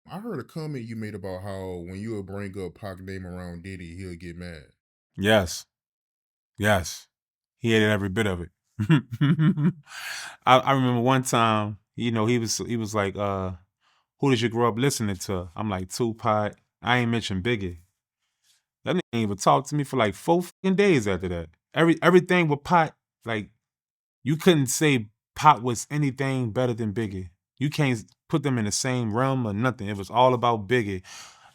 I heard a comment you made about how when you would bring up Pac name around Diddy, he'll get mad. Yes, yes. He hated every bit of it. I remember one time, he was like, who did you grow up listening to? I'm like, Tupac. I ain't mentioned Biggie. That nigga ain't even talk to me for like 4 days after that. Everything with Pac, like you couldn't say Pac was anything better than Biggie. You can't put them in the same realm or nothing. It was all about Biggie.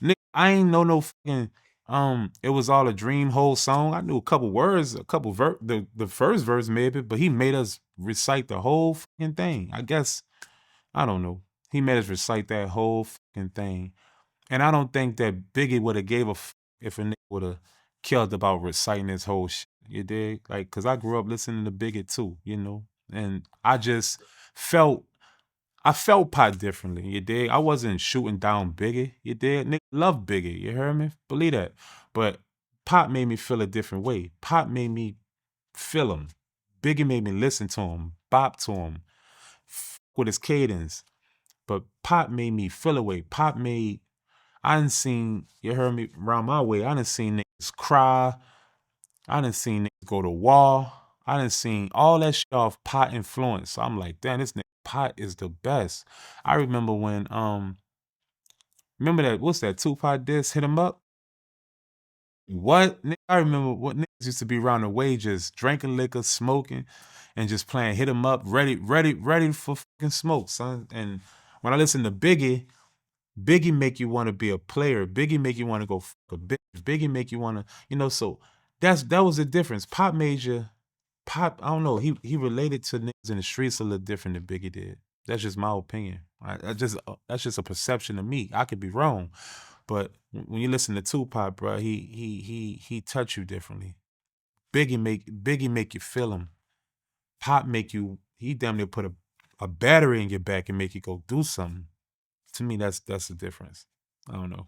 Nigga, I ain't know no fucking it was all a dream whole song. I knew a couple words, a couple the first verse maybe, but he made us recite the whole fucking thing. I guess I don't know. He made us recite that whole fucking thing. And I don't think that Biggie would have gave a if a nigga would have killed about reciting his whole shit. You dig? Like, cause I grew up listening to Biggie too, and I felt Pot differently. You dig? I wasn't shooting down Biggie. You dig? Nigga love Biggie. You heard me? Believe that. But Pop made me feel a different way. Pop made me feel him. Biggie made me listen to him, bop to him, with his cadence. But Pop made me feel a way. I done seen, you heard me, around my way, I done seen niggas cry. I done seen niggas go to war. I done seen all that shit off Pot influence. So I'm like, damn, this nigga Pot is the best. I remember when, remember that, what's that, Tupac diss, Hit 'Em Up? What? I remember what niggas used to be around the way just drinking liquor, smoking, and just playing Hit 'Em Up, ready for fucking smoke, son. And when I listen to Biggie make you want to be a player. Biggie make you want to go fuck a bitch. Biggie make you want to, so that was the difference. Pop, I don't know, he related to niggas in the streets a little different than Biggie did. That's just my opinion. That's just a perception of me. I could be wrong, but when you listen to Tupac, bro, he touch you differently. Biggie make you feel him. Pop make you, he damn near put a battery in your back and make you go do something. To me, that's the difference. I don't know.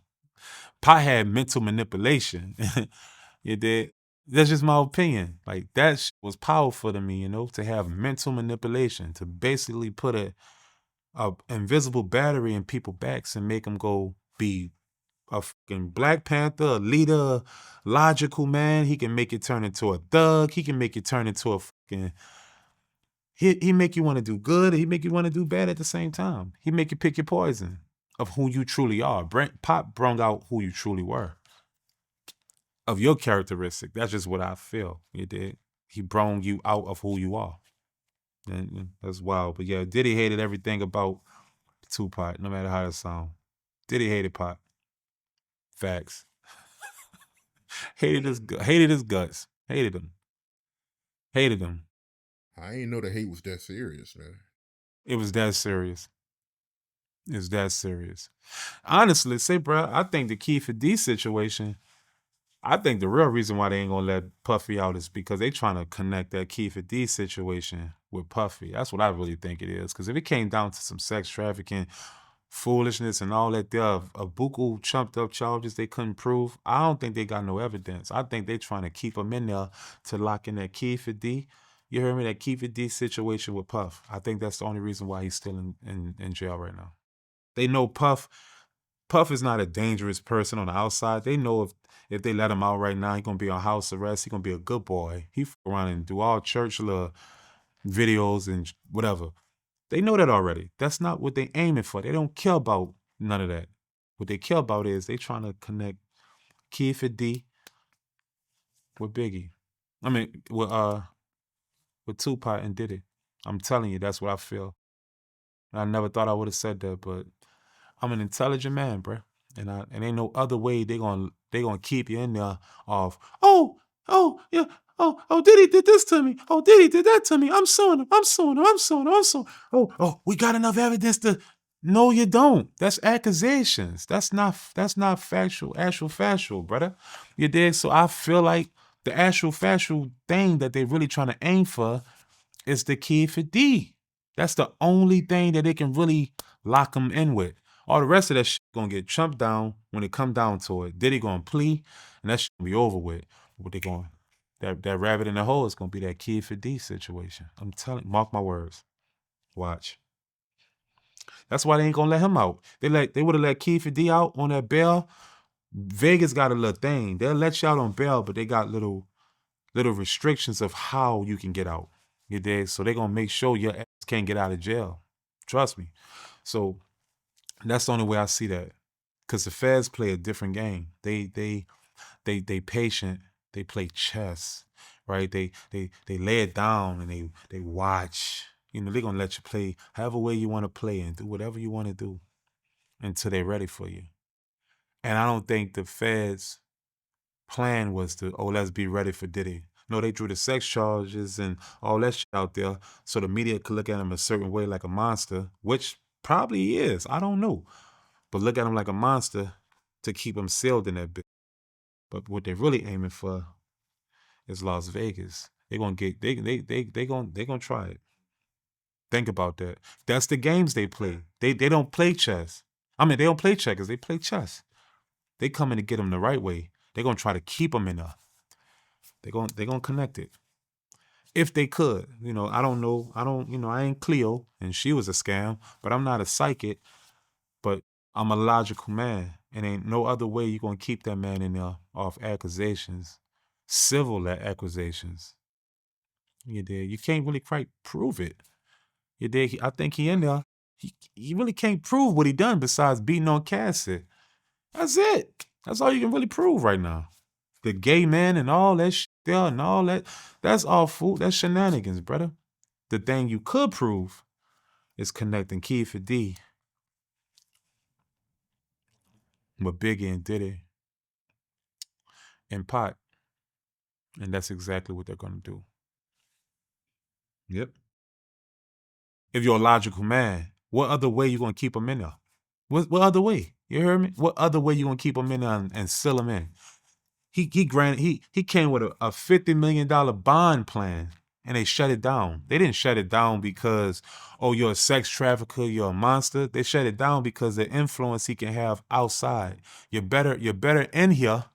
Pot had mental manipulation. You did. That's just my opinion. Like that was powerful to me, to have mental manipulation, to basically put a invisible battery in people's backs and make them go be a fucking Black Panther, a leader, logical man. He can make it turn into a thug. He can make it turn into a fucking. He make you want to do good. He make you want to do bad at the same time. He make you pick your poison of who you truly are. Pop brung out who you truly were. Of your characteristic. That's just what I feel. You did. He brung you out of who you are. And that's wild. But yeah, Diddy hated everything about Tupac, no matter how it sound. Diddy hated Pop. Facts. Hated his guts. Hated him. Hated him. I ain't know the hate was that serious, man. It was that serious. It's that serious. Honestly, say, bro, I think the Key for D situation, I think the real reason why they ain't gonna let Puffy out is because they trying to connect that Keefer D situation with Puffy. That's what I really think it is. Because if it came down to some sex trafficking, foolishness, and all that, there are a buku chumped up charges they couldn't prove. I don't think they got no evidence. I think they trying to keep him in there to lock in that Keefer D. You heard me? That Keefer D situation with Puff. I think that's the only reason why he's still in jail right now. They know Puff is not a dangerous person on the outside. They know if they let him out right now, he's gonna be on house arrest. He's gonna be a good boy. He fuck around and do all church little videos and whatever. They know that already. That's not what they aiming for. They don't care about none of that. What they care about is they trying to connect Keefer D with Biggie. I mean, with Tupac and Diddy. I'm telling you, that's what I feel. I never thought I would have said that, but I'm an intelligent man, bro. And ain't no other way they gonna keep you in there of yeah, Diddy did this to me. Oh, Diddy did that to me. I'm suing him. I'm suing him. I'm suing him. I'm suing. We got enough evidence to. No, you don't. That's accusations. That's not factual, actual factual, brother. You dig? So I feel like the actual factual thing that they really trying to aim for is the key for D. That's the only thing that they can really lock him in with. All the rest of that shit gonna get chumped down when it come down to it. Diddy gonna plea, and that shit gonna be over with. What they going that rabbit in the hole is gonna be that key for D situation. I'm telling, mark my words. Watch. That's why they ain't gonna let him out. They would have let Keith D out on that bail. Vegas got a little thing. They'll let you out on bail, but they got little restrictions of how you can get out. You dig? So they're gonna make sure your ass can't get out of jail. Trust me. So that's the only way I see that. Cause the feds play a different game. They patient. They play chess, right? They lay it down and they watch. You know, they're gonna let you play however way you want to play and do whatever you want to do until they're ready for you. And I don't think the feds' plan was to, oh, let's be ready for Diddy. No, they drew the sex charges and all that shit out there so the media could look at him a certain way like a monster, which probably he is. I don't know. But look at him like a monster to keep him sealed in that bit. But what they're really aiming for is Las Vegas. They're gonna get they gonna try it. Think about that. That's the games they play. They don't play chess. I mean, they don't play checkers. They play chess. They coming to get them the right way. They're gonna try to keep them in there. They're gonna connect it. If they could, you know, I don't know. I ain't Cleo, and she was a scam, but I'm not a psychic. But I'm a logical man, and ain't no other way you gonna keep that man in there off accusations, civil accusations. You did. You can't really quite prove it. You did. I think he in there. He really can't prove what he done besides beating on Cassie. That's it. That's all you can really prove right now. The gay man and all that shit there and all that. That's all fool. That's shenanigans, brother. The thing you could prove is connecting Keith D with Biggie and Diddy and Pot. And that's exactly what they're gonna do. Yep. If you're a logical man, what other way you gonna keep him in there? What other way? You heard me? What other way you gonna keep him in there and seal him in? He came with a $50 million bond plan and they shut it down. They didn't shut it down because, oh, you're a sex trafficker, you're a monster. They shut it down because the influence he can have outside. You're better in here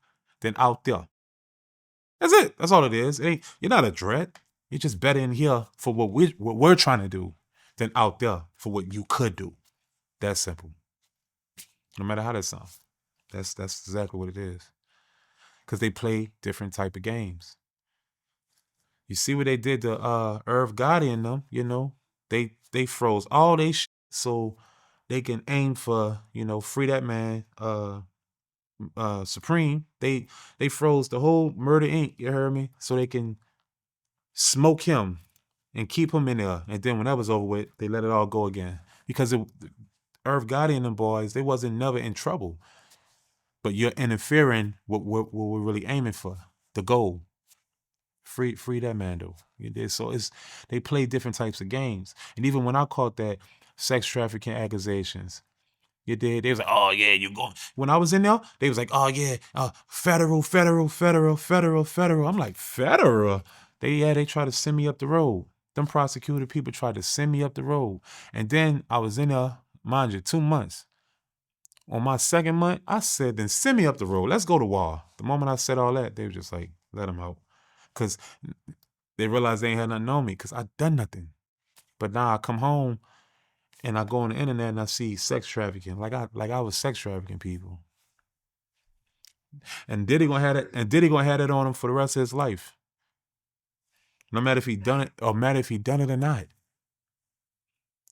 than out there. That's it. That's all it is. You're not a threat. You're just better in here for what we're trying to do than out there for what you could do. That's simple. No matter how that sounds. That's exactly what it is. Because they play different type of games. You see what they did to Irv Gotti and them, you know? They froze all they shit so they can aim for, you know, free that man, Supreme. They froze the whole Murder Inc., you heard me? So they can smoke him and keep him in there. And then when that was over with, they let it all go again. Because Irv Gotti and them boys, they wasn't never in trouble. But you're interfering with what we're really aiming for, the goal. Free that man though. You did. So they play different types of games. And even when I caught that sex trafficking accusations, you did. They was like, oh yeah, you going. When I was in there, they was like, oh yeah, federal. I'm like, federal? They tried to send me up the road. Them prosecutor people tried to send me up the road. And then I was in there, mind you, 2 months. On my second month, I said, then send me up the road. Let's go to war. The moment I said all that, they were just like, let him out. Because they realized they ain't had nothing on me because I done nothing. But now I come home and I go on the internet and I see sex trafficking. Like I was sex trafficking people. And Diddy gonna have it, on him for the rest of his life. No matter if he done it or matter if he done it or not.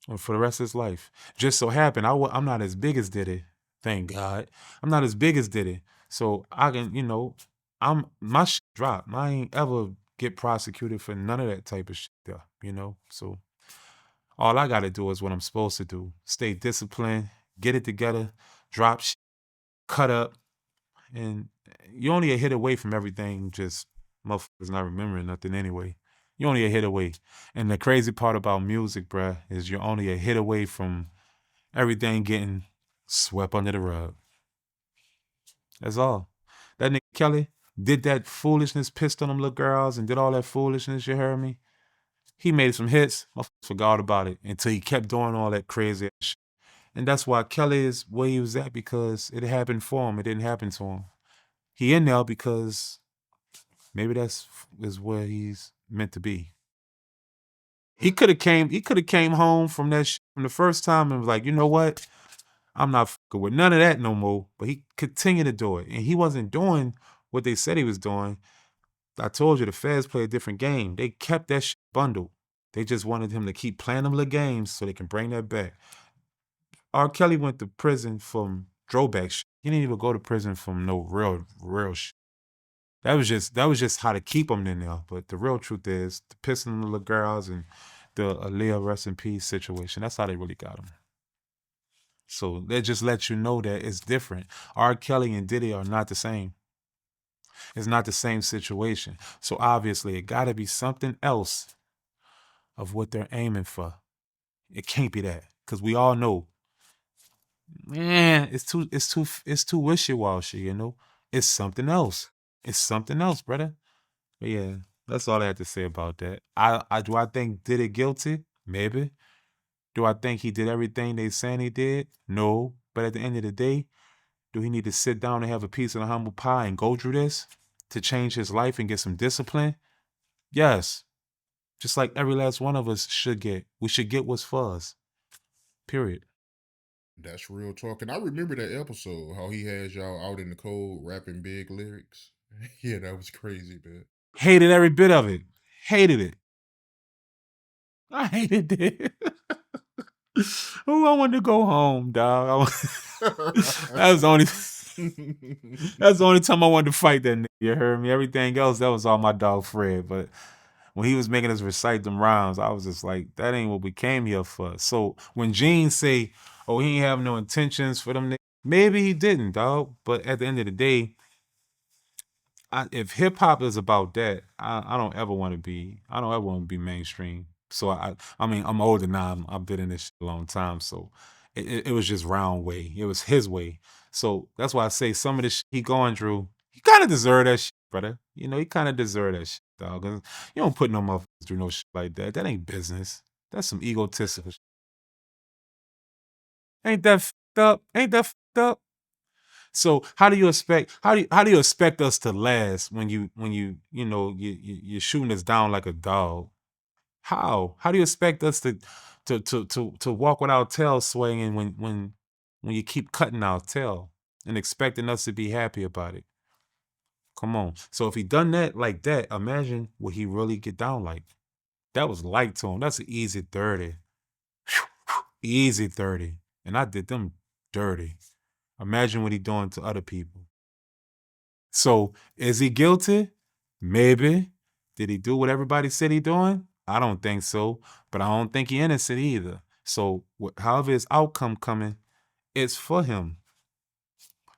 Or for the rest of his life. Just so happened, I'm not as big as Diddy. Thank God. I'm not as big as Diddy. So I can, you know, my shit dropped. I ain't ever get prosecuted for none of that type of shit there, you know? So all I gotta do is what I'm supposed to do. Stay disciplined, get it together, drop shit, cut up, and you only a hit away from everything, just motherfuckers not remembering nothing anyway. You're only a hit away. And the crazy part about music, bruh, is you're only a hit away from everything getting swept under the rug. That's all. That nigga Kelly did that foolishness, pissed on them little girls and did all that foolishness, you heard me? He made some hits, motherfuckers forgot about it until he kept doing all that crazy shit. And that's why Kelly is where he was at, because it happened for him. It didn't happen to him. He in there because maybe that's is where he's meant to be. He could have came home from that from the first time and was like, you know what? I'm not fucking with none of that no more. But he continued to do it. And he wasn't doing what they said he was doing. I told you the feds play a different game. They kept that shit bundled. They just wanted him to keep playing them little games so they can bring that back. R. Kelly went to prison from throwback shit. He didn't even go to prison from no real shit. That was just how to keep him in there. But the real truth is the pissing on the little girls and the Aaliyah rest in peace situation. That's how they really got him. So that just lets you know that it's different. R. Kelly and Diddy are not the same. It's not the same situation. So obviously it gotta be something else of what they're aiming for. It can't be that. Cause we all know, man, it's too wishy-washy, you know? It's something else. It's something else, brother. But yeah, that's all I have to say about that. I do I think Diddy guilty? Maybe. Do I think he did everything they saying he did? No. But at the end of the day, do he need to sit down and have a piece of the humble pie and go through this to change his life and get some discipline? Yes. Just like every last one of us should get. We should get what's for us. Period. That's real talk. And I remember that episode, how he has y'all out in the cold rapping big lyrics. Yeah, that was crazy, man. Hated every bit of it. Hated it. I hated it. Oh, I wanted to go home, dog. That was the only. That's the only time I wanted to fight that nigga. You heard me? Everything else, that was all my dog Fred. But when he was making us recite them rhymes, I was just like, that ain't what we came here for. So when Gene say, oh, he ain't have no intentions for them niggas, maybe he didn't, dog. But at the end of the day, if hip hop is about that, I don't ever want to be. I don't ever want to be mainstream. So I mean, I'm older now. I've been in this shit a long time. So it was just round way. It was his way. So that's why I say some of the shit he going through, he kind of deserve that shit, brother. You know, he kind of deserve that shit, dog. 'Cause you don't put no motherfuckers through no shit like that. That ain't business. That's some egotistical shit. Ain't that fucked up? Ain't that fucked up? So how do you expect how do you expect us to last when you know you're shooting us down like a dog? How do you expect us to walk with our tail swaying when you keep cutting our tail and expecting us to be happy about it? Come on. So if he done that like that, imagine what he really get down like. That was light to him. That's an easy 30. Easy 30. And I did them dirty. Imagine what he doing to other people. So is he guilty? Maybe. Did he do what everybody said he doing? I don't think so. But I don't think he innocent either. So however his outcome coming, it's for him.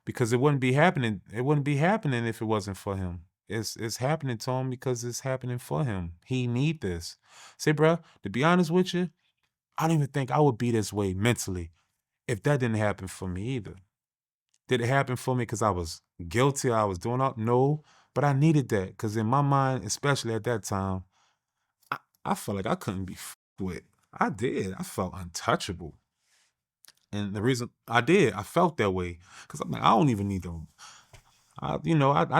Because it wouldn't be happening. It wouldn't be happening if it wasn't for him. It's happening to him because it's happening for him. He need this. Say, bro, to be honest with you, I don't even think I would be this way mentally if that didn't happen for me either. Did it happen for me because I was guilty? I was doing all no, but I needed that because in my mind, especially at that time, I felt like I couldn't be with. I did. I felt untouchable, and the reason I did, I felt that way because I'm like, I don't even need to. I'm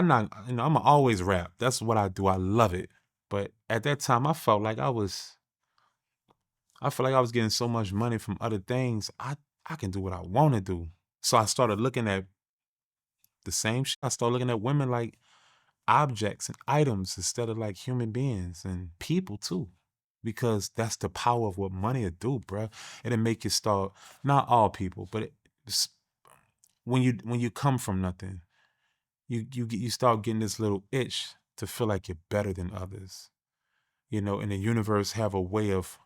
not. You know, I'm always rap. That's what I do. I love it. But at that time, I felt like I was. I felt like I was getting so much money from other things. I can do what I want to do. So I started looking at the same shit. I started looking at women like objects and items instead of like human beings and people too. Because that's the power of what money will do, bruh. It'll make you start, not all people, but when you come from nothing, you start getting this little itch to feel like you're better than others. You know, and the universe have a way of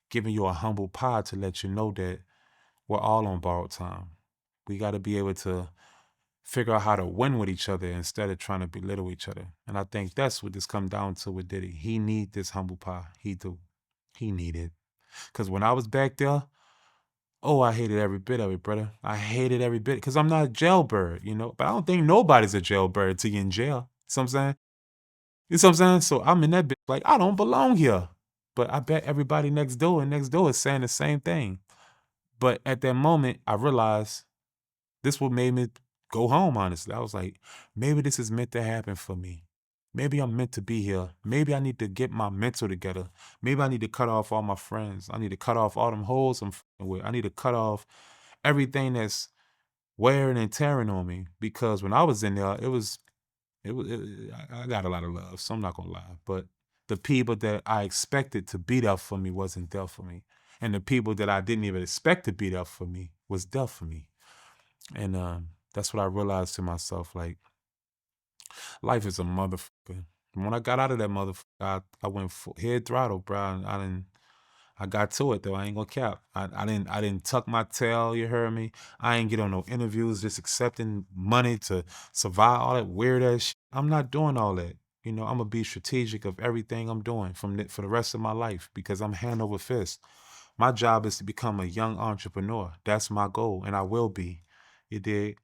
giving you a humble pie to let you know that we're all on borrowed time. We got to be able to figure out how to win with each other instead of trying to belittle each other. And I think that's what this come down to with Diddy. He need this humble pie. He do. He need it. Because when I was back there, oh, I hated every bit of it, brother. I hated every bit because I'm not a jailbird, you know. But I don't think nobody's a jailbird till you in jail. You know what I'm saying? You know what I'm saying? So I'm in that bitch like, I don't belong here. But I bet everybody next door and next door is saying the same thing. But at that moment, I realized this what made me go home, honestly. I was like, maybe this is meant to happen for me. Maybe I'm meant to be here. Maybe I need to get my mental together. Maybe I need to cut off all my friends. I need to cut off all them hoes I'm fucking with. I need to cut off everything that's wearing and tearing on me. Because when I was in there, I got a lot of love, so I'm not gonna lie. But the people that I expected to be there for me wasn't there for me. And the people that I didn't even expect to be there for me was there for me. And that's what I realized to myself. Like, life is a motherfucker. When I got out of that motherfucker, I went head throttle, bro. And I got to it though. I ain't gonna cap. I didn't tuck my tail. You heard me. I ain't get on no interviews just accepting money to survive all that weird ass shit. I'm not doing all that. You know, I'm gonna be strategic of everything I'm doing for the rest of my life because I'm hand over fist. My job is to become a young entrepreneur. That's my goal, and I will be. You dig?